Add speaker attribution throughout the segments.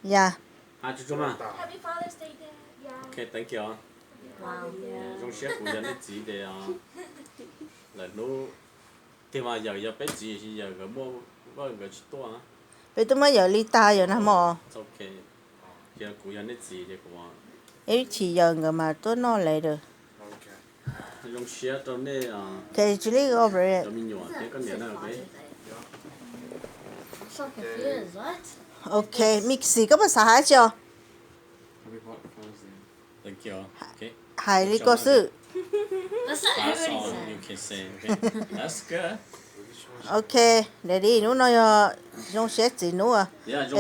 Speaker 1: Yeah.
Speaker 2: Happy
Speaker 3: Father's Day, Dad. Yeah.
Speaker 2: Okay, thank you.
Speaker 3: Wow.
Speaker 2: Trong xe của dân chỉ để là nó thì mà giờ bé chỉ thì giờ cái mua cái chút to á.
Speaker 1: Bây tôi mới giờ đi ta giờ nó mò.
Speaker 2: Okay. Giờ của dân chỉ để của.
Speaker 1: Ấy chỉ giờ người mà tôi nó lại được.
Speaker 2: Trong xe trong này
Speaker 1: Okay, Julie over it.
Speaker 2: trong mình nhỏ thế con này là cái.
Speaker 3: So confused. What?
Speaker 1: Okay, Mixi có bao giờ hả chưa?
Speaker 2: Thank you. Okay.
Speaker 1: Hai lý có sự.
Speaker 3: That's not
Speaker 2: That's
Speaker 3: everybody
Speaker 2: all
Speaker 3: said.
Speaker 2: you can say. Okay. That's good.
Speaker 1: Okay, để đi nó nói dùng xe gì nữa.
Speaker 2: Yeah,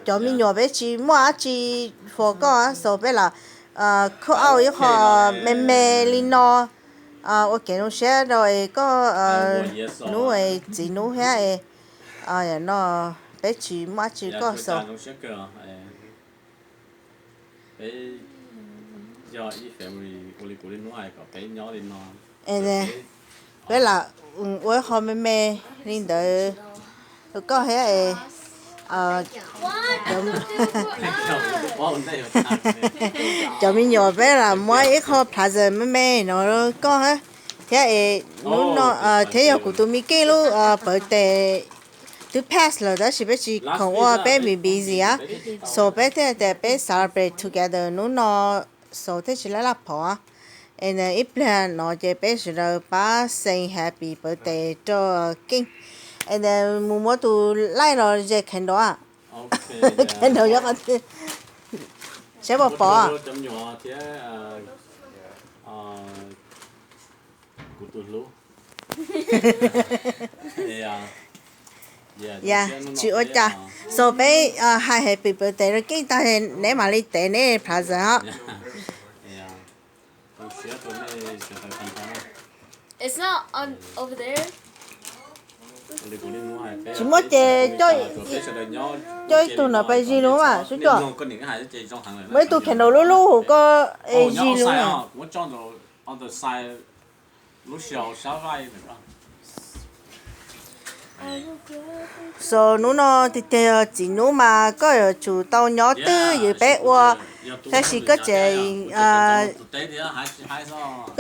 Speaker 1: Cho mình nhỏ bé chỉ mua chỉ phổ có số bé là khâu áo yêu họ mẹ linh nó ok nó xe rồi có nó ấy chỉ nó hết nó bé chỉ mua chỉ có số.
Speaker 2: giờ ý family của linh nó ai có bé nhỏ linh nó.
Speaker 1: Bé là với họ mẹ linh đỡ có hết cho mình nhỏ bé là mỗi ít họ phá giờ mẹ nó có hết thế nó thế giờ của tụi mình kêu lúc birthday to pass là đó chỉ biết chỉ không qua bé mình busy á so bé thế để bé celebrate together nó so thế chỉ là bỏ and then ít là nó chỉ bé chỉ là ba say happy birthday cho kinh and then mua tụ lại rồi chỉ khen đó à khen đó cho con sẽ bỏ
Speaker 2: trong nhỏ thế của tụi lú
Speaker 1: yeah chị ơi cha so bé hai happy birthday rồi cái ta nếu mà đi tệ này present
Speaker 3: It's not on over there.
Speaker 1: chỉ muốn chơi tụi nó phải gì luôn mà số chỗ mấy tụi khen đồ lú có gì luôn à so nó thì theo chỉ nó mà có ở chủ tàu nhỏ tư dưới bé qua thế thì có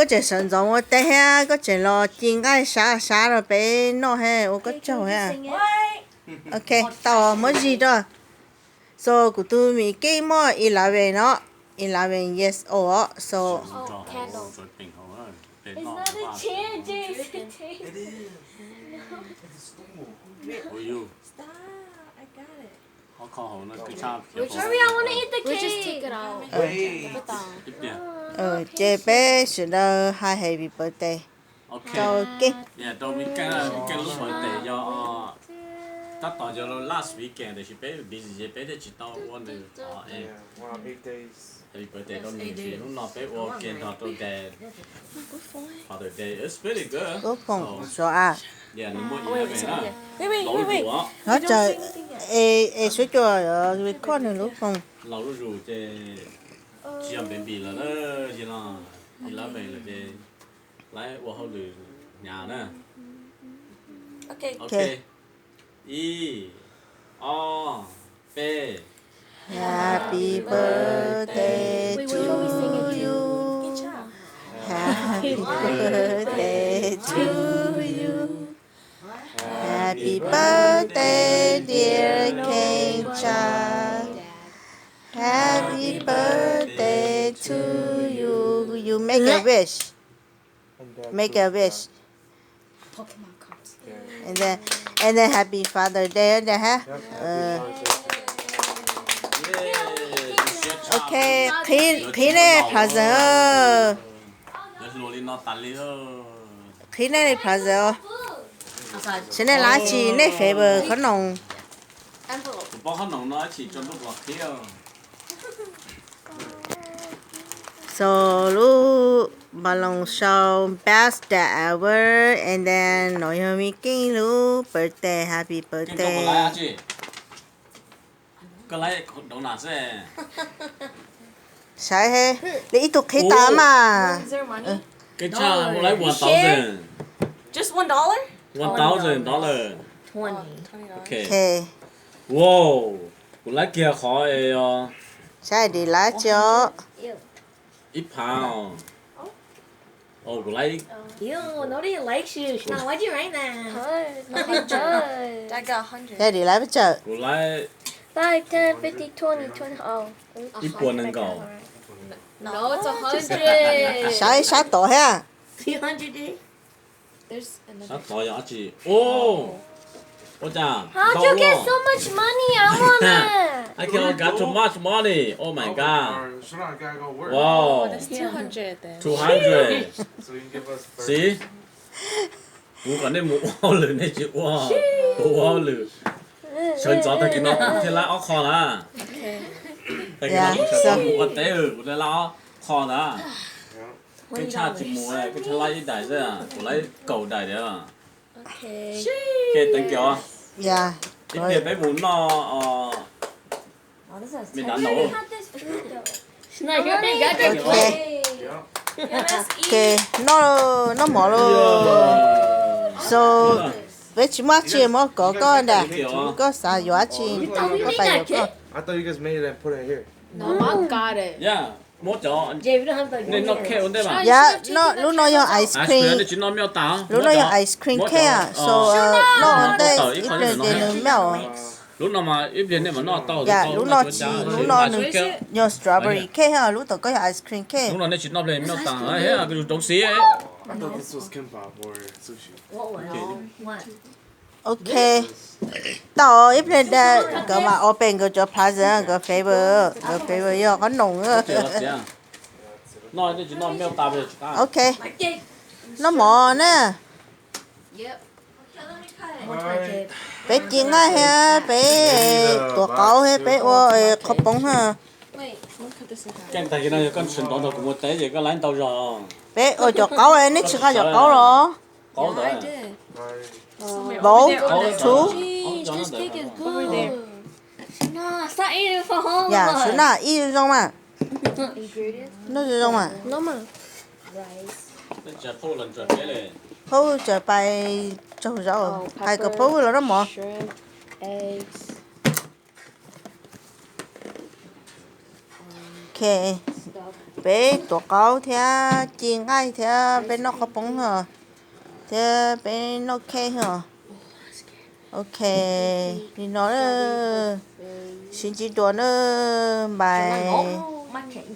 Speaker 1: chơi sân giống ở đây ha có chơi lo chính cái xã rồi bé nó ha ô có cháu ha ok tao mới gì đó so của tôi mình cái mò 11 years old so
Speaker 3: Oh, candle. It's not a chair, James.
Speaker 4: It is.
Speaker 3: Stop. I got it.
Speaker 2: Hurry,
Speaker 3: I want to eat the cake. We'll just take it out.
Speaker 4: Wait.
Speaker 1: chơi bé sẽ là hai happy birthday cho cái
Speaker 2: đâu mình cái lúc mới để cho tất tỏ cho last weekend thì bé busy bé để chỉ tao one day
Speaker 4: Yeah, one of big days.
Speaker 2: happy birthday don't need to lúc nào bé weekend hoặc tôi để Father Day it's really good
Speaker 1: có phòng số à
Speaker 2: yeah nó mua gì vậy
Speaker 3: Wait.
Speaker 1: nó trời số cho record này lúc phòng
Speaker 2: lâu rồi thì chỉ làm baby là nó gì là đi làm về là thì lại qua hậu được nhà nữa okay E O B
Speaker 1: Happy birthday to you.
Speaker 3: Good job.
Speaker 1: Happy birthday to you. Happy birthday, dear Kencha. Happy birthday to you. You make a wish. Make a wish.
Speaker 3: Pokemon cards.
Speaker 1: And then happy Father's Day there ha. Okay, khi này present. Khi này present. Xin này lá chi này favor khẩn nồng.
Speaker 3: Envelope.
Speaker 2: Bố khẩn nồng nó chỉ cho lúc lọt kia.
Speaker 1: So lu balong show best day ever and then nói hôm kinh lu birthday happy birthday.
Speaker 2: Cái này đâu nào sẽ?
Speaker 1: Sai he, lấy tụ khí ta mà.
Speaker 3: Is there money?
Speaker 2: Cái cha hôm nay 1,000.
Speaker 3: Just $1?
Speaker 2: $1,000.
Speaker 5: 20.
Speaker 2: Okay.
Speaker 1: ok
Speaker 2: Wow. Của lấy kia khó ấy
Speaker 1: sai đi lá cho
Speaker 2: £1. Oh, của lấy
Speaker 5: Ew, nobody likes you. Now, why'd you write that?
Speaker 6: Not even good.
Speaker 7: I got 100.
Speaker 1: sai đi lá bây giờ
Speaker 2: của lấy
Speaker 6: 5, 10, 50, 20, 20. Oh.
Speaker 2: ít buồn hơn cậu.
Speaker 7: No, it's 100.
Speaker 1: sai tổ ha
Speaker 5: 200 day?
Speaker 7: There's another.
Speaker 2: Sao thôi vậy chị? Ô, ô chà.
Speaker 6: How'd you get so much money? I want it.
Speaker 2: I cannot get too much money. Oh my god.
Speaker 4: Shut up, gotta go work.
Speaker 2: Wow.
Speaker 7: That's 200 then.
Speaker 2: 200.
Speaker 4: So you can give us 30.
Speaker 2: See? Bố còn nên mũ ao lử này chị. Wow. Mũ ao lử. Sơn gió thật kì nó thế là áo kho là.
Speaker 7: Okay.
Speaker 2: Tại cái nó sẽ mũ còn tế của là kho là.
Speaker 4: Yeah.
Speaker 2: Cái cha chỉ mũ này, cái cha lấy đại ra à, của lấy cầu đại đấy à.
Speaker 7: Okay.
Speaker 2: Okay, thank you.
Speaker 1: dạ
Speaker 2: Ít tiền bé muốn nó
Speaker 5: Oh, this is
Speaker 2: mình đã nấu.
Speaker 5: No, you're big. I drink
Speaker 1: ok
Speaker 4: Yeah.
Speaker 1: ok nó mở luôn so với chị mất chị mất có nè có xả gió chị có phải có
Speaker 4: I thought you guys made it and put it here.
Speaker 7: No, I got it.
Speaker 2: Yeah, một chỗ
Speaker 5: Jay, we don't have the.
Speaker 2: nên nó kêu ổn đấy mà.
Speaker 1: dạ nó lúc nó dùng ice
Speaker 2: À,
Speaker 1: cream
Speaker 2: sữa thì chúng nó miêu tả.
Speaker 1: lúc nó dùng ice cream kia so nó ở đây ít lên để nó mèo
Speaker 2: Lúc nào mà ít tiền này mà nó tao.
Speaker 1: dạ lúc nó chỉ lúc nó
Speaker 2: kêu.
Speaker 1: dùng strawberry kia ha lúc tôi có ice cream kia
Speaker 2: Lúc nào nên chúng nó lên miêu tả ấy à cái đồ xí ấy.
Speaker 4: I thought this was kimbap or sushi.
Speaker 5: What was? What?
Speaker 1: ok tao ít lên đây cái mà open cái cho plaza cái flavor yêu có nồng nữa
Speaker 2: Nói nên chúng nó miêu tả về chúng ta.
Speaker 1: ok
Speaker 5: My cake.
Speaker 1: nó mò nè
Speaker 7: Yep.
Speaker 5: What's my cake?
Speaker 1: bé chiên á ha bé tua cậu ha bé khóc bông ha
Speaker 7: Wait, look at this in half.
Speaker 2: Cái tại cái này con sừng đó của một té gì có lái tàu rồi.
Speaker 1: bé cho cậu ấy nít chưa cho cậu rồi
Speaker 2: Có
Speaker 7: Yeah, I
Speaker 2: rồi.
Speaker 7: did.
Speaker 1: bố
Speaker 2: Có
Speaker 1: chú
Speaker 7: Jeez, this cake is good.
Speaker 6: Over there.
Speaker 5: No, stop eating for home.
Speaker 1: dạ số nào y trong mà
Speaker 5: Ingredients.
Speaker 1: nó trong mà
Speaker 6: No mà.
Speaker 5: Rice.
Speaker 2: Nên chả phô lần chuẩn thế này.
Speaker 1: phô chờ bài cho rau hai cái phô là nó mò
Speaker 6: Shrimp, eggs.
Speaker 1: ok bé tua cậu theo chiên ngay theo bé nó khóc bông hả theo bé nó khe hả ok đi nó xin chỉ đùa nữa bài
Speaker 5: My cake.